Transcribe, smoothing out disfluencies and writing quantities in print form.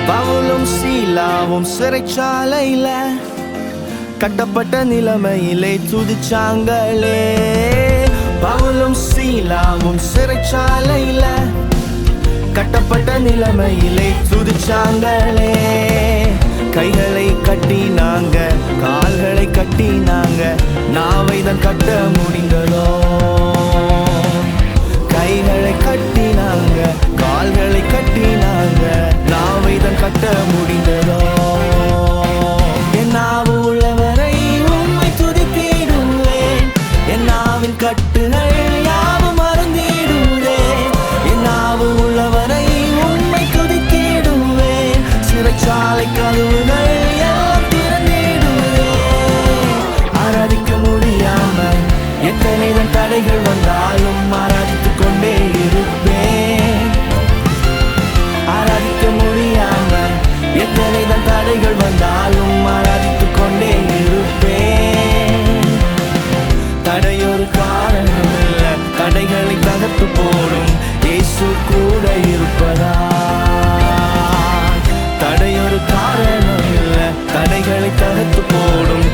பவுலும் சீலாவும் சிறைச்சாலையில கட்டப்பட்ட நிலைமையிலே துதிச்சாங்களே. பவுலும் சீலாவும் சிறைச்சாலையில கட்டப்பட்ட நிலைமையிலே துதிச்சாங்களே. கைகளை கட்டினாங்க, கால்களை கட்டினாங்க, நாவைதான் கட்ட முடிந்ததோ. கைகளை கட்டினாங்க, கால்களை கட்டினாங்க, நாவைதான் கட்ட முடிந்ததோ. என் நாவு உள்ளவரை உம்மை துதித்திடுவேன், என் நாவின் கட்டுகள் யாவும் மறந்திடுவேன். என் நாவு உள்ளவரை உம்மை துதித்திடுவேன், சிறைச்சாலை கதவுகள் எல்லாம் திறந்திடுவேன். ஆராதிக்க முடியாமல் எத்தனைதான் தடைகள் வந்தாலும் ஆராதித்துக் கொண்டே இருப்பேன். ஆராதிக்க முடியாமல் எத்தனைதான் தடைகள் வந்தாலும் ஆராதித்துக் கொண்டே இருப்பேன். தடையொரு காரணம் இல்ல, தடைகளை தகர்த்து போடும் இயேசு கூட இருப்பதா. தடையொரு காரணம் இல்ல, தடைகளை தகர்த்து போடும்